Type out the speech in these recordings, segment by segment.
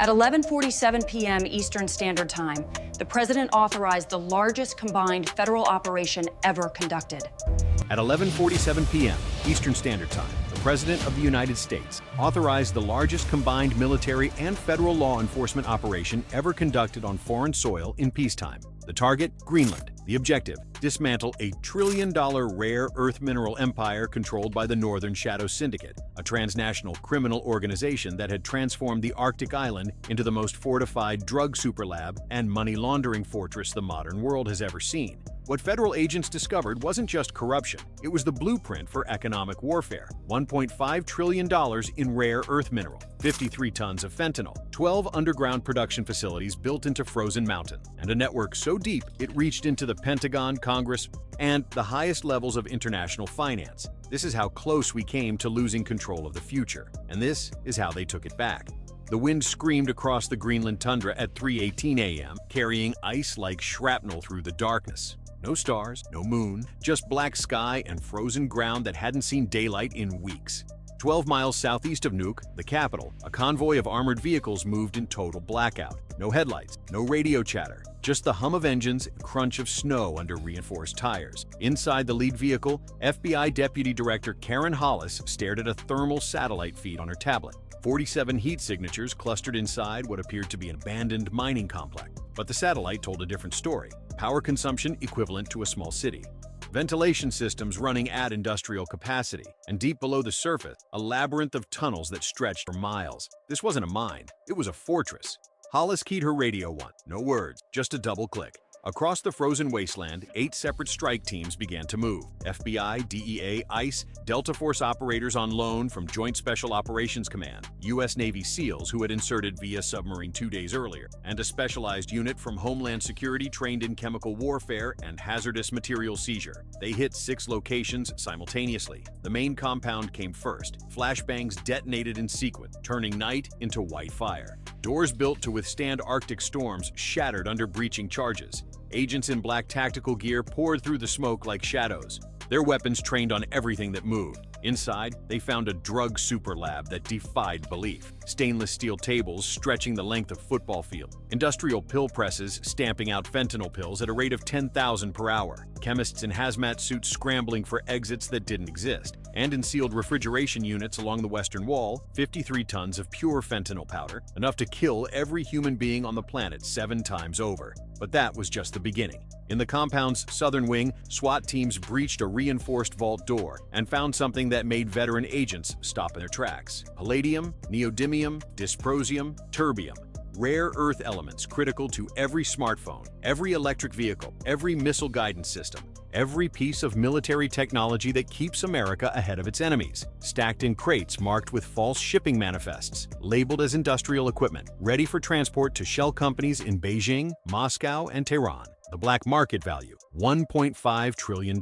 At 11:47 p.m. Eastern Standard Time, the president authorized the largest combined federal operation ever conducted. At 11:47 p.m. Eastern Standard Time, the President of the United States authorized the largest combined military and federal law enforcement operation ever conducted on foreign soil in peacetime. The target, Greenland. The objective, dismantle a trillion-dollar rare earth mineral empire controlled by the Northern Shadow Syndicate, a transnational criminal organization that had transformed the Arctic island into the most fortified drug superlab and money laundering fortress the modern world has ever seen. What federal agents discovered wasn't just corruption, it was the blueprint for economic warfare. $1.5 trillion in rare earth mineral, 53 tons of fentanyl, 12 underground production facilities built into frozen mountain, and a network so deep it reached into the Pentagon, Congress, and the highest levels of international finance. This is how close we came to losing control of the future, and this is how they took it back. The wind screamed across the Greenland tundra at 3:18 a.m., carrying ice like shrapnel through the darkness. No stars, no moon, just black sky and frozen ground that hadn't seen daylight in weeks. 12 miles southeast of Nuuk, the capital, a convoy of armored vehicles moved in total blackout. No headlights, no radio chatter, just the hum of engines and crunch of snow under reinforced tires. Inside the lead vehicle, FBI Deputy Director Karen Hollis stared at a thermal satellite feed on her tablet. 47 heat signatures clustered inside what appeared to be an abandoned mining complex. But the satellite told a different story. Power consumption equivalent to a small city. Ventilation systems running at industrial capacity. And deep below the surface, a labyrinth of tunnels that stretched for miles. This wasn't a mine, it was a fortress. Hollis keyed her radio once. No words, just a double click. Across the frozen wasteland, 8 separate strike teams began to move. FBI, DEA, ICE, Delta Force operators on loan from Joint Special Operations Command, U.S. Navy SEALs who had inserted via submarine 2 days earlier, and a specialized unit from Homeland Security trained in chemical warfare and hazardous material seizure. They hit 6 locations simultaneously. The main compound came first. Flashbangs detonated in sequence, turning night into white fire. Doors built to withstand Arctic storms shattered under breaching charges. Agents in black tactical gear poured through the smoke like shadows, their weapons trained on everything that moved. Inside, they found a drug super lab that defied belief. Stainless steel tables stretching the length of football field. Industrial pill presses stamping out fentanyl pills at a rate of 10,000 per hour. Chemists in hazmat suits scrambling for exits that didn't exist. And in sealed refrigeration units along the western wall, 53 tons of pure fentanyl powder, enough to kill every human being on the planet 7 times over. But that was just the beginning. In the compound's southern wing, SWAT teams breached a reinforced vault door and found something that made veteran agents stop in their tracks. Palladium, neodymium, dysprosium, terbium. Rare earth elements critical to every smartphone, every electric vehicle, every missile guidance system, every piece of military technology that keeps America ahead of its enemies. Stacked in crates marked with false shipping manifests, labeled as industrial equipment, ready for transport to shell companies in Beijing, Moscow, and Tehran. The black market value, $1.5 trillion.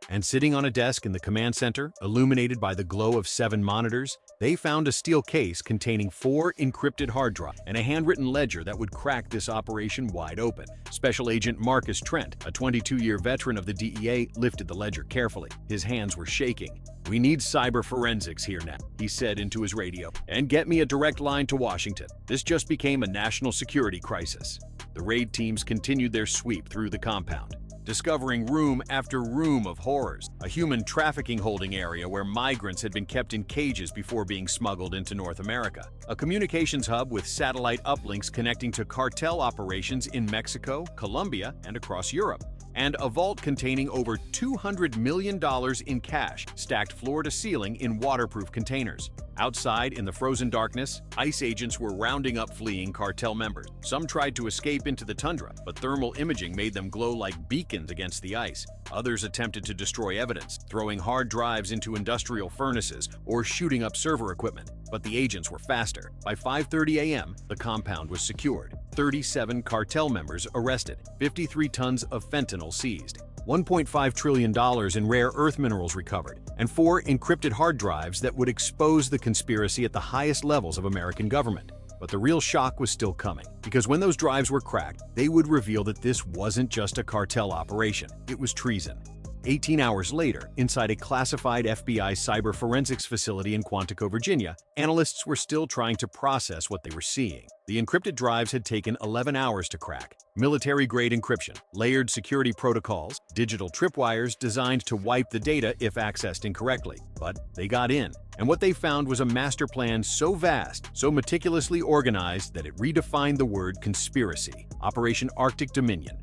And sitting on a desk in the command center, illuminated by the glow of 7 monitors, they found a steel case containing 4 encrypted hard drives and a handwritten ledger that would crack this operation wide open. Special Agent Marcus Trent, a 22-year veteran of the DEA, lifted the ledger carefully. His hands were shaking. "We need cyber forensics here now," he said into his radio, "and get me a direct line to Washington. This just became a national security crisis." The raid teams continued their sweep through the compound, discovering room after room of horrors. A human trafficking holding area where migrants had been kept in cages before being smuggled into North America. A communications hub with satellite uplinks connecting to cartel operations in Mexico, Colombia, and across Europe. And a vault containing over $200 million in cash, stacked floor to ceiling in waterproof containers. Outside, in the frozen darkness, ICE agents were rounding up fleeing cartel members. Some tried to escape into the tundra, but thermal imaging made them glow like beacons against the ice. Others attempted to destroy evidence, throwing hard drives into industrial furnaces or shooting up server equipment. But the agents were faster. By 5:30 a.m., the compound was secured. 37 cartel members arrested, 53 tons of fentanyl seized, $1.5 trillion in rare earth minerals recovered, and 4 encrypted hard drives that would expose the conspiracy at the highest levels of American government. But the real shock was still coming, because when those drives were cracked, they would reveal that this wasn't just a cartel operation, it was treason. 18 hours later, inside a classified FBI cyber forensics facility in Quantico, Virginia, analysts were still trying to process what they were seeing. The encrypted drives had taken 11 hours to crack. Military-grade encryption, layered security protocols, digital tripwires designed to wipe the data if accessed incorrectly. But they got in, and what they found was a master plan so vast, so meticulously organized that it redefined the word conspiracy. Operation Arctic Dominion.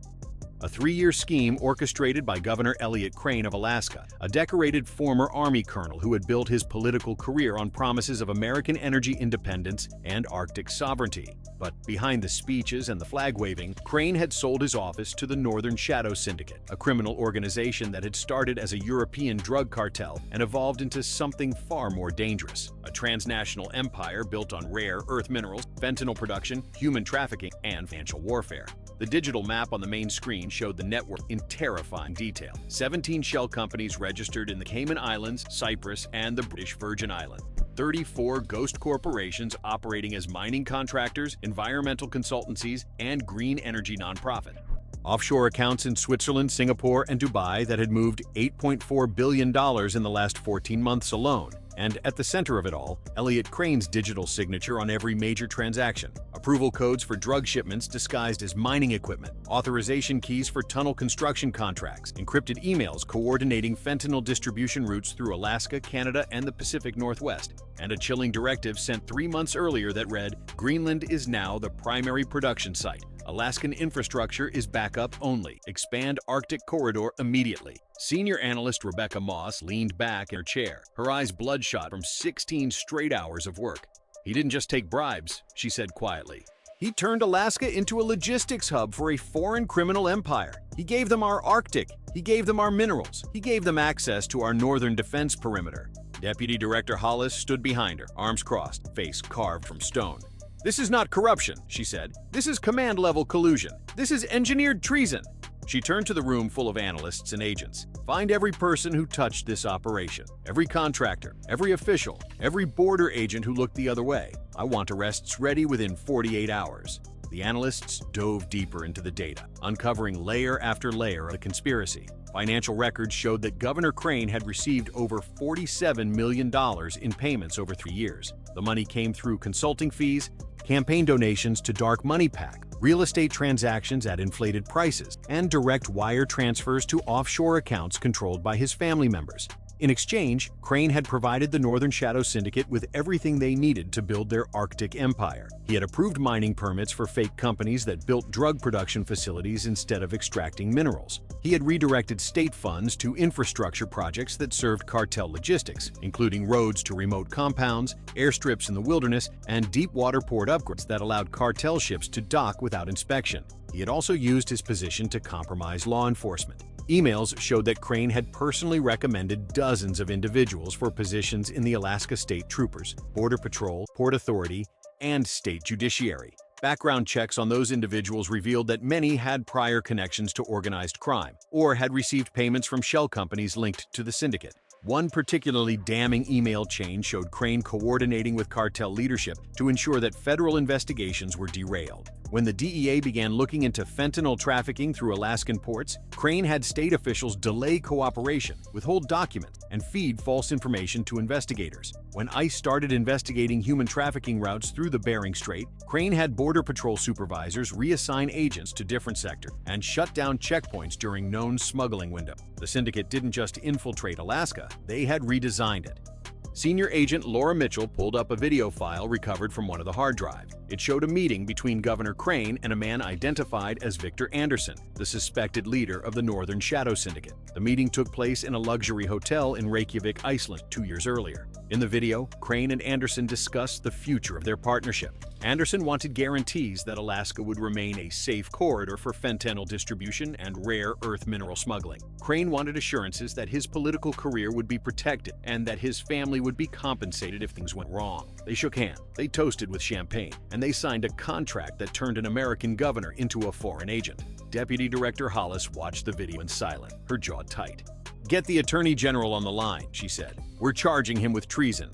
A 3-year scheme orchestrated by Governor Elliott Crane of Alaska, a decorated former Army colonel who had built his political career on promises of American energy independence and Arctic sovereignty. But behind the speeches and the flag-waving, Crane had sold his office to the Northern Shadow Syndicate, a criminal organization that had started as a European drug cartel and evolved into something far more dangerous. A transnational empire built on rare earth minerals, fentanyl production, human trafficking, and financial warfare. The digital map on the main screen showed the network in terrifying detail. 17 shell companies registered in the Cayman Islands, Cyprus, and the British Virgin Islands. 34 ghost corporations operating as mining contractors, environmental consultancies, and green energy nonprofit. Offshore accounts in Switzerland, Singapore, and Dubai that had moved $8.4 billion in the last 14 months alone. And at the center of it all, Elliott Crane's digital signature on every major transaction. Approval codes for drug shipments disguised as mining equipment, authorization keys for tunnel construction contracts, encrypted emails coordinating fentanyl distribution routes through Alaska, Canada, and the Pacific Northwest, and a chilling directive sent 3 months earlier that read, "Greenland is now the primary production site. Alaskan infrastructure is backup only. Expand Arctic corridor immediately." Senior analyst Rebecca Moss leaned back in her chair, her eyes bloodshot from 16 straight hours of work. "He didn't just take bribes," she said quietly. "He turned Alaska into a logistics hub for a foreign criminal empire. He gave them our Arctic. He gave them our minerals. He gave them access to our northern defense perimeter." Deputy Director Hollis stood behind her, arms crossed, face carved from stone. "This is not corruption," she said. "This is command-level collusion. This is engineered treason." She turned to the room full of analysts and agents. "Find every person who touched this operation, every contractor, every official, every border agent who looked the other way. I want arrests ready within 48 hours." The analysts dove deeper into the data, uncovering layer after layer of the conspiracy. Financial records showed that Governor Crane had received over $47 million in payments over 3 years. The money came through consulting fees, campaign donations to dark money PAC, real estate transactions at inflated prices, and direct wire transfers to offshore accounts controlled by his family members. In exchange, Crane had provided the Northern Shadow Syndicate with everything they needed to build their Arctic empire. He had approved mining permits for fake companies that built drug production facilities instead of extracting minerals. He had redirected state funds to infrastructure projects that served cartel logistics, including roads to remote compounds, airstrips in the wilderness, and deep water port upgrades that allowed cartel ships to dock without inspection. He had also used his position to compromise law enforcement. Emails showed that Crane had personally recommended dozens of individuals for positions in the Alaska State Troopers, Border Patrol, Port Authority, and state judiciary. Background checks on those individuals revealed that many had prior connections to organized crime or had received payments from shell companies linked to the syndicate. One particularly damning email chain showed Crane coordinating with cartel leadership to ensure that federal investigations were derailed. When the DEA began looking into fentanyl trafficking through Alaskan ports, Crane had state officials delay cooperation, withhold documents, and feed false information to investigators. When ICE started investigating human trafficking routes through the Bering Strait, Crane had Border Patrol supervisors reassign agents to different sectors and shut down checkpoints during known smuggling windows. The syndicate didn't just infiltrate Alaska, they had redesigned it. Senior Agent Laura Mitchell pulled up a video file recovered from one of the hard drives. It showed a meeting between Governor Crane and a man identified as Victor Anderson, the suspected leader of the Northern Shadow Syndicate. The meeting took place in a luxury hotel in Reykjavik, Iceland, 2 years earlier. In the video, Crane and Anderson discussed the future of their partnership. Anderson wanted guarantees that Alaska would remain a safe corridor for fentanyl distribution and rare earth mineral smuggling. Crane wanted assurances that his political career would be protected and that his family would be compensated if things went wrong. They shook hands, they toasted with champagne, and they signed a contract that turned an American governor into a foreign agent. Deputy Director Hollis watched the video in silence, her jaw tight. "Get the Attorney General on the line," she said. "We're charging him with treason."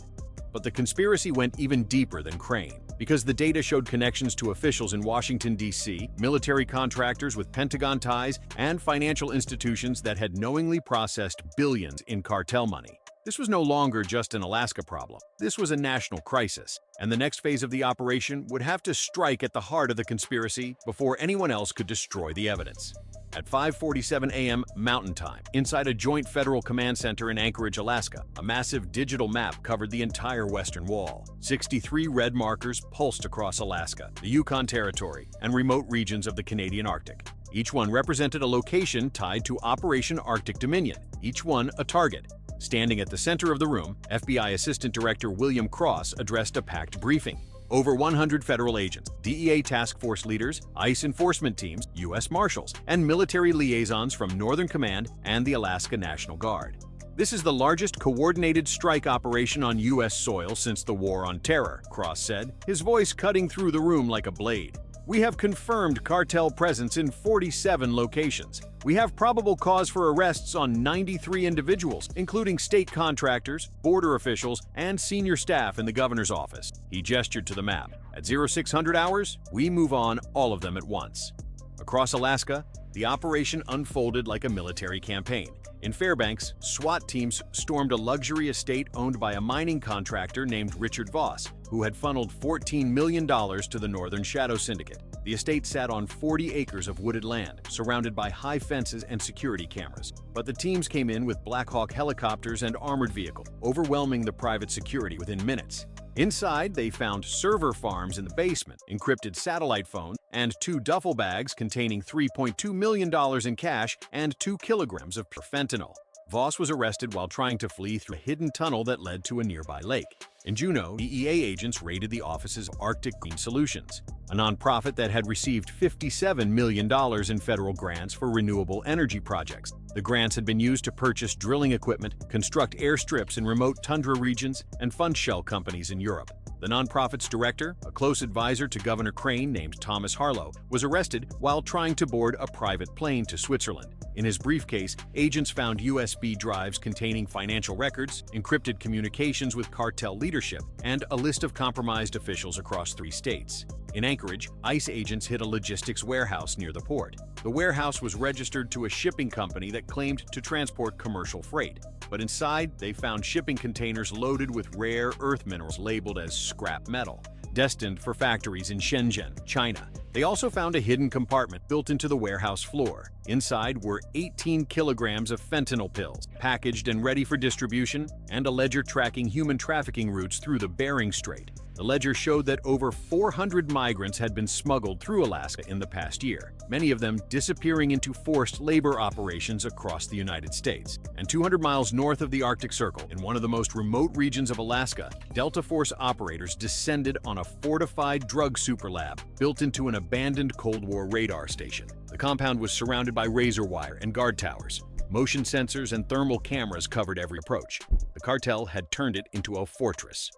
But the conspiracy went even deeper than Crane. because the data showed connections to officials in Washington, D.C., military contractors with Pentagon ties, and financial institutions that had knowingly processed billions in cartel money. This was no longer just an Alaska problem. This was a national crisis, and the next phase of the operation would have to strike at the heart of the conspiracy before anyone else could destroy the evidence. At 5:47 a.m. Mountain Time, inside a joint federal command center in Anchorage, Alaska, a massive digital map covered the entire western wall. 63 red markers pulsed across Alaska, the Yukon Territory, and remote regions of the Canadian Arctic. Each one represented a location tied to Operation Arctic Dominion, each one a target. Standing at the center of the room, FBI Assistant Director William Cross addressed a packed briefing. Over 100 federal agents, DEA task force leaders, ICE enforcement teams, U.S. Marshals, and military liaisons from Northern Command and the Alaska National Guard. This is the largest coordinated strike operation on U.S. soil since the War on Terror, Cross said, his voice cutting through the room like a blade. We have confirmed cartel presence in 47 locations. We have probable cause for arrests on 93 individuals, including state contractors, border officials, and senior staff in the governor's office. He gestured to the map. At 0600 hours, we move on all of them at once. Across Alaska, the operation unfolded like a military campaign. In Fairbanks, SWAT teams stormed a luxury estate owned by a mining contractor named Richard Voss, who had funneled $14 million to the Northern Shadow Syndicate. The estate sat on 40 acres of wooded land, surrounded by high fences and security cameras. But the teams came in with Black Hawk helicopters and armored vehicles, overwhelming the private security within minutes. Inside, they found server farms in the basement, encrypted satellite phones, and 2 duffel bags containing $3.2 million in cash and 2 kilograms of pure fentanyl. Voss was arrested while trying to flee through a hidden tunnel that led to a nearby lake. In Juneau, DEA agents raided the office's Arctic Green Solutions, a nonprofit that had received $57 million in federal grants for renewable energy projects. The grants had been used to purchase drilling equipment, construct airstrips in remote tundra regions, and fund shell companies in Europe. The nonprofit's director, a close advisor to Governor Crane named Thomas Harlow, was arrested while trying to board a private plane to Switzerland. In his briefcase, agents found USB drives containing financial records, encrypted communications with cartel leadership, and a list of compromised officials across 3 states. In Anchorage, ICE agents hit a logistics warehouse near the port. The warehouse was registered to a shipping company that claimed to transport commercial freight. But inside, they found shipping containers loaded with rare earth minerals labeled as scrap metal, destined for factories in Shenzhen, China. They also found a hidden compartment built into the warehouse floor. Inside were 18 kilograms of fentanyl pills, packaged and ready for distribution, and a ledger tracking human trafficking routes through the Bering Strait. The ledger showed that over 400 migrants had been smuggled through Alaska in the past year, many of them disappearing into forced labor operations across the United States. And 200 miles north of the Arctic Circle, in one of the most remote regions of Alaska, Delta Force operators descended on a fortified drug superlab built into an abandoned Cold War radar station. The compound was surrounded by razor wire and guard towers. Motion sensors and thermal cameras covered every approach. The cartel had turned it into a fortress.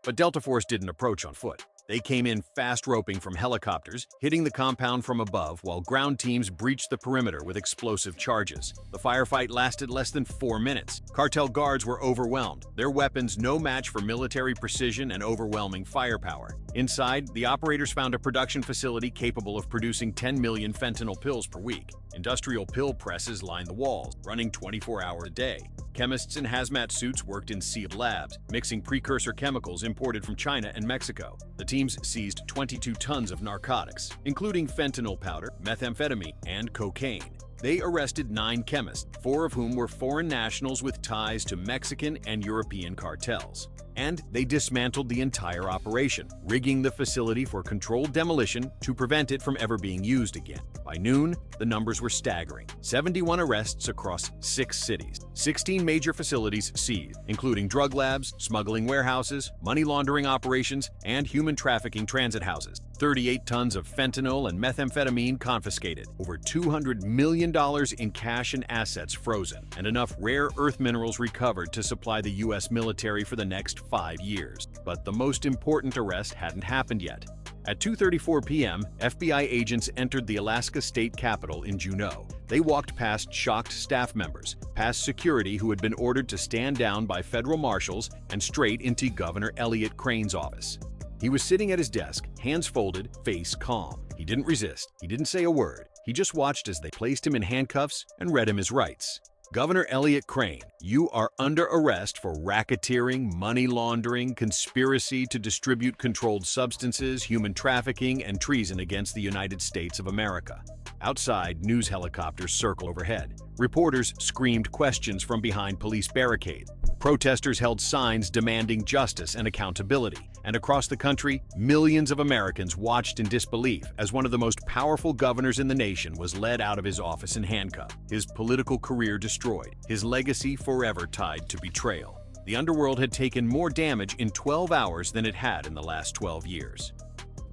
But Delta Force didn't approach on foot. They came in fast roping from helicopters, hitting the compound from above while ground teams breached the perimeter with explosive charges. The firefight lasted less than 4 minutes. Cartel guards were overwhelmed, their weapons no match for military precision and overwhelming firepower. Inside, the operators found a production facility capable of producing 10 million fentanyl pills per week. Industrial pill presses lined the walls, running 24 hours a day. Chemists in hazmat suits worked in sealed labs, mixing precursor chemicals imported from China and Mexico. The teams seized 22 tons of narcotics, including fentanyl powder, methamphetamine, and cocaine. They arrested 9 chemists, 4 of whom were foreign nationals with ties to Mexican and European cartels. And they dismantled the entire operation, rigging the facility for controlled demolition to prevent it from ever being used again. By noon, the numbers were staggering. 71 arrests across 6 cities. 16 major facilities seized, including drug labs, smuggling warehouses, money laundering operations, and human trafficking transit houses. 38 tons of fentanyl and methamphetamine confiscated, over $200 million in cash and assets frozen, and enough rare earth minerals recovered to supply the U.S. military for the next 5 years. But the most important arrest hadn't happened yet. At 2:34 p.m., FBI agents entered the Alaska State Capitol in Juneau. They walked past shocked staff members, past security who had been ordered to stand down by federal marshals, and straight into Governor Elliott Crane's office. He was sitting at his desk, hands folded, face calm. He didn't resist. He didn't say a word. He just watched as they placed him in handcuffs and read him his rights. Governor Elliott Crane, you are under arrest for racketeering, money laundering, conspiracy to distribute controlled substances, human trafficking, and treason against the United States of America. Outside, news helicopters circle overhead. Reporters screamed questions from behind police barricades. Protesters held signs demanding justice and accountability. And across the country, millions of Americans watched in disbelief as one of the most powerful governors in the nation was led out of his office in handcuffs, his political career destroyed, his legacy forever tied to betrayal. The underworld had taken more damage in 12 hours than it had in the last 12 years.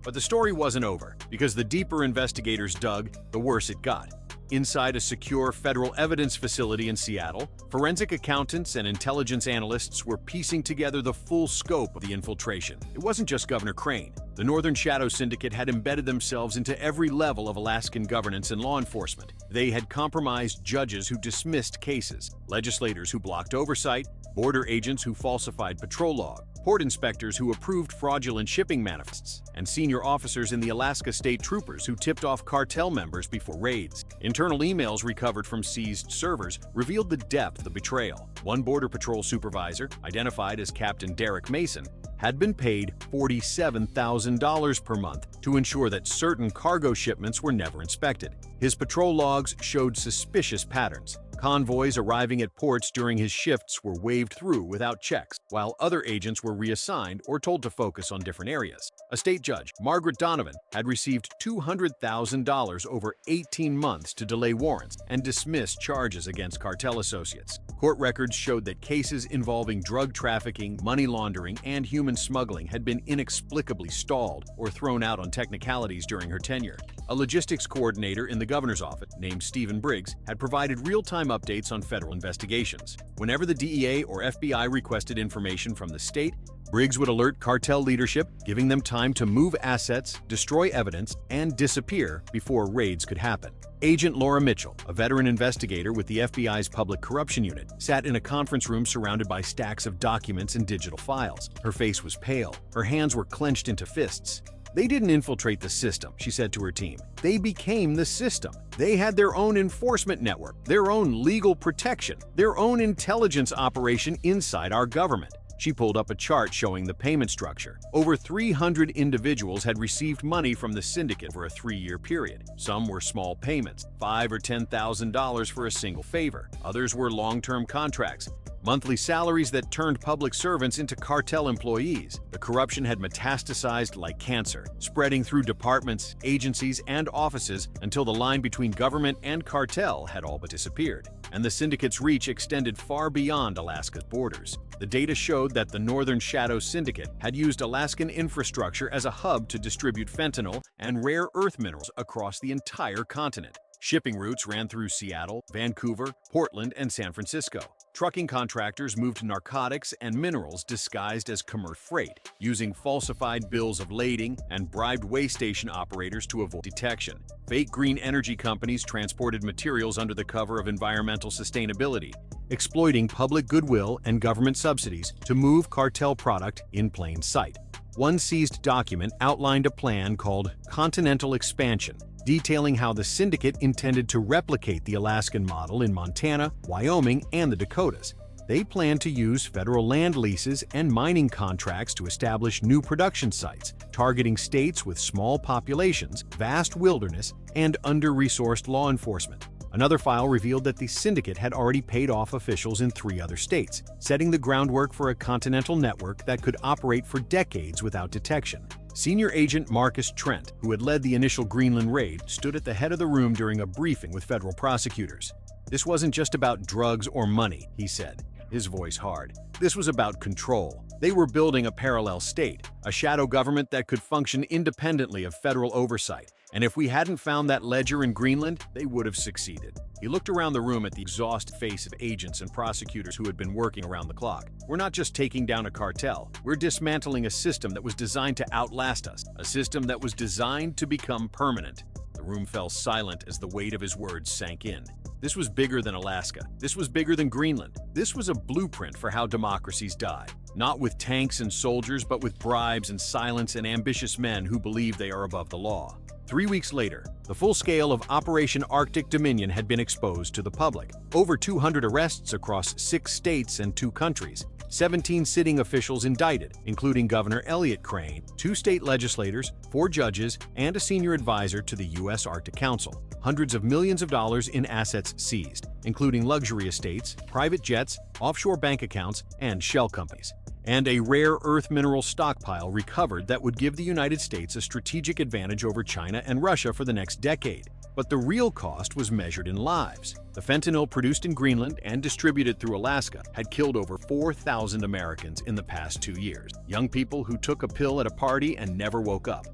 But the story wasn't over, because the deeper investigators dug, the worse it got. Inside a secure federal evidence facility in Seattle, forensic accountants and intelligence analysts were piecing together the full scope of the infiltration. It wasn't just Governor Crane. The Northern Shadow Syndicate had embedded themselves into every level of Alaskan governance and law enforcement. They had compromised judges who dismissed cases, legislators who blocked oversight, border agents who falsified patrol logs, port inspectors who approved fraudulent shipping manifests, and senior officers in the Alaska State Troopers who tipped off cartel members before raids. Internal emails recovered from seized servers revealed the depth of betrayal. One Border Patrol supervisor, identified as Captain Derek Mason, had been paid $47,000 per month to ensure that certain cargo shipments were never inspected. His patrol logs showed suspicious patterns. Convoys arriving at ports during his shifts were waved through without checks, while other agents were reassigned or told to focus on different areas. A state judge, Margaret Donovan, had received $200,000 over 18 months to delay warrants and dismiss charges against cartel associates. Court records showed that cases involving drug trafficking, money laundering, and human smuggling had been inexplicably stalled or thrown out on technicalities during her tenure. A logistics coordinator in the governor's office, named Stephen Briggs, had provided real-time updates on federal investigations. Whenever the DEA or FBI requested information from the state, Briggs would alert cartel leadership, giving them time to move assets, destroy evidence, and disappear before raids could happen. Agent Laura Mitchell, a veteran investigator with the FBI's Public Corruption Unit, sat in a conference room surrounded by stacks of documents and digital files. Her face was pale. Her hands were clenched into fists. They didn't infiltrate the system, she said to her team. They became the system. They had their own enforcement network, their own legal protection, their own intelligence operation inside our government. She pulled up a chart showing the payment structure. Over 300 individuals had received money from the syndicate for a 3-year period. Some were small payments, $5,000 or $10,000 for a single favor. Others were long-term contracts, monthly salaries that turned public servants into cartel employees. The corruption had metastasized like cancer, spreading through departments, agencies, and offices until the line between government and cartel had all but disappeared. And the syndicate's reach extended far beyond Alaska's borders. The data showed that the Northern Shadow Syndicate had used Alaskan infrastructure as a hub to distribute fentanyl and rare earth minerals across the entire continent. Shipping routes ran through Seattle, Vancouver, Portland, and San Francisco. Trucking contractors moved narcotics and minerals disguised as commercial freight, using falsified bills of lading and bribed way station operators to avoid detection. Fake green energy companies transported materials under the cover of environmental sustainability, exploiting public goodwill and government subsidies to move cartel product in plain sight. One seized document outlined a plan called Continental Expansion, detailing how the syndicate intended to replicate the Alaskan model in Montana, Wyoming, and the Dakotas. They planned to use federal land leases and mining contracts to establish new production sites, targeting states with small populations, vast wilderness, and under-resourced law enforcement. Another file revealed that the syndicate had already paid off officials in 3 other states, setting the groundwork for a continental network that could operate for decades without detection. Senior Agent Marcus Trent, who had led the initial Greenland raid, stood at the head of the room during a briefing with federal prosecutors. This wasn't just about drugs or money, he said, his voice hard. This was about control. They were building a parallel state, a shadow government that could function independently of federal oversight. And if we hadn't found that ledger in Greenland, they would have succeeded. He looked around the room at the exhausted face of agents and prosecutors who had been working around the clock. We're not just taking down a cartel. We're dismantling a system that was designed to outlast us, a system that was designed to become permanent. The room fell silent as the weight of his words sank in. This was bigger than Alaska. This was bigger than Greenland. This was a blueprint for how democracies die. Not with tanks and soldiers, but with bribes and silence and ambitious men who believe they are above the law. 3 weeks later, the full scale of Operation Arctic Dominion had been exposed to the public. Over 200 arrests across 6 states and 2 countries. 17 sitting officials indicted, including Governor Elliott Crane, 2 state legislators, 4 judges, and a senior advisor to the U.S. Arctic Council. Hundreds of millions of dollars in assets seized, including luxury estates, private jets, offshore bank accounts, and shell companies. And a rare earth mineral stockpile recovered that would give the United States a strategic advantage over China and Russia for the next decade. But the real cost was measured in lives. The fentanyl produced in Greenland and distributed through Alaska had killed over 4,000 Americans in the past 2 years. Young people who took a pill at a party and never woke up.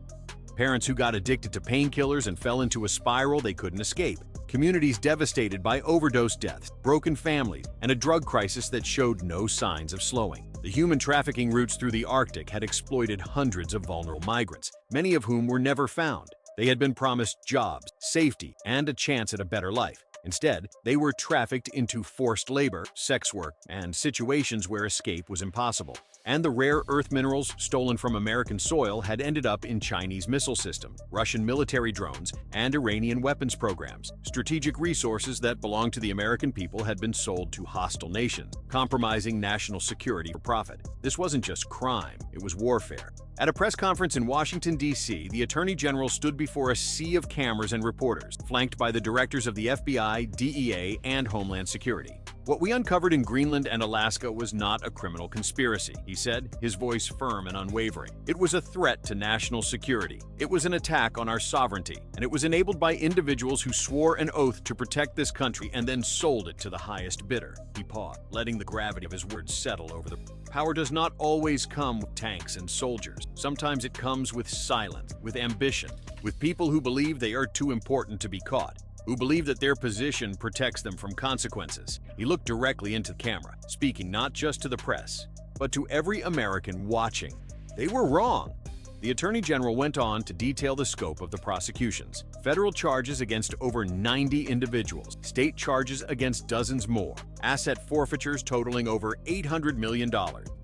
Parents who got addicted to painkillers and fell into a spiral they couldn't escape. Communities devastated by overdose deaths, broken families, and a drug crisis that showed no signs of slowing. The human trafficking routes through the Arctic had exploited hundreds of vulnerable migrants, many of whom were never found. They had been promised jobs, safety, and a chance at a better life. Instead, they were trafficked into forced labor, sex work, and situations where escape was impossible. And the rare earth minerals stolen from American soil had ended up in Chinese missile system, Russian military drones, and Iranian weapons programs. Strategic resources that belonged to the American people had been sold to hostile nations, compromising national security for profit. This wasn't just crime, it was warfare. At a press conference in Washington, D.C., the Attorney General stood before a sea of cameras and reporters, flanked by the directors of the FBI, DEA, and Homeland Security. What we uncovered in Greenland and Alaska was not a criminal conspiracy, he said, his voice firm and unwavering. It was a threat to national security. It was an attack on our sovereignty, and it was enabled by individuals who swore an oath to protect this country and then sold it to the highest bidder. He paused, letting the gravity of his words settle over the power does not always come with tanks and soldiers. Sometimes it comes with silence, with ambition, with people who believe they are too important to be caught, who believe that their position protects them from consequences. He looked directly into the camera, speaking not just to the press, but to every American watching. They were wrong. The Attorney General went on to detail the scope of the prosecutions. Federal charges against over 90 individuals, state charges against dozens more, asset forfeitures totaling over $800 million,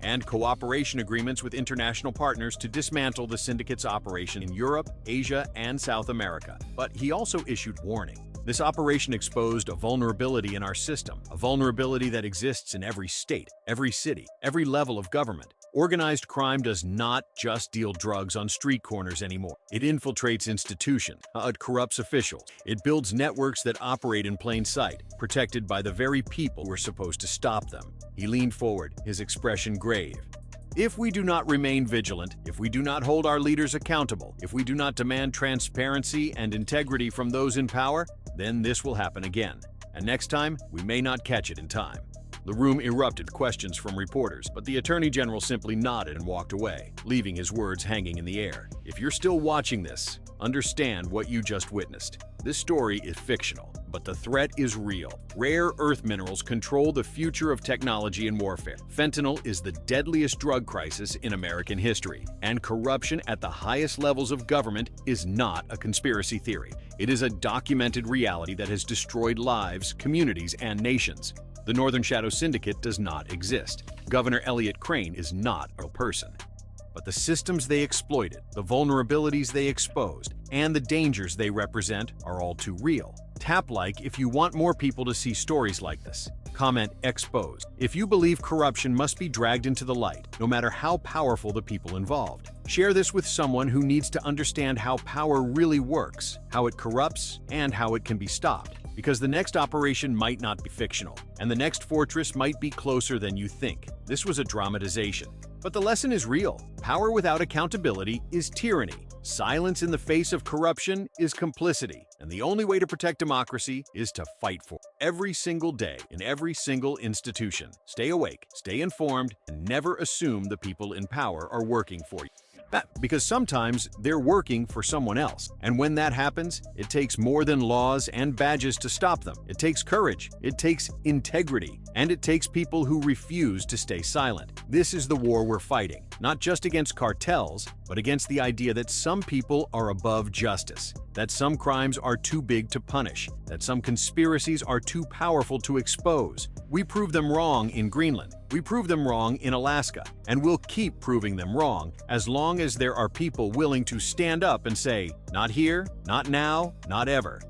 and cooperation agreements with international partners to dismantle the syndicate's operation in Europe, Asia, and South America. But he also issued warning. This operation exposed a vulnerability in our system, a vulnerability that exists in every state, every city, every level of government. Organized crime does not just deal drugs on street corners anymore. It infiltrates institutions, it corrupts officials, it builds networks that operate in plain sight, protected by the very people who are supposed to stop them. He leaned forward, his expression grave. If we do not remain vigilant, if we do not hold our leaders accountable, if we do not demand transparency and integrity from those in power, then this will happen again. And next time, we may not catch it in time. The room erupted with questions from reporters, but the Attorney General simply nodded and walked away, leaving his words hanging in the air. If you're still watching this, understand what you just witnessed. This story is fictional, but the threat is real. Rare earth minerals control the future of technology and warfare. Fentanyl is the deadliest drug crisis in American history, and corruption at the highest levels of government is not a conspiracy theory. It is a documented reality that has destroyed lives, communities, and nations. The Northern Shadow Syndicate does not exist. Governor Elliott Crane is not a person. But the systems they exploited, the vulnerabilities they exposed, and the dangers they represent are all too real. Tap like if you want more people to see stories like this. Comment exposed if you believe corruption must be dragged into the light, no matter how powerful the people involved. Share this with someone who needs to understand how power really works, how it corrupts, and how it can be stopped. Because the next operation might not be fictional, and the next fortress might be closer than you think. This was a dramatization. But the lesson is real. Power without accountability is tyranny. Silence in the face of corruption is complicity. And the only way to protect democracy is to fight for it. Every single day, in every single institution. Stay awake, stay informed, and never assume the people in power are working for you. Because sometimes they're working for someone else. And when that happens, it takes more than laws and badges to stop them. It takes courage, it takes integrity, and it takes people who refuse to stay silent. This is the war we're fighting, not just against cartels, but against the idea that some people are above justice, that some crimes are too big to punish, that some conspiracies are too powerful to expose. We prove them wrong in Greenland. We prove them wrong in Alaska, and we'll keep proving them wrong as long as there are people willing to stand up and say, not here, not now, not ever.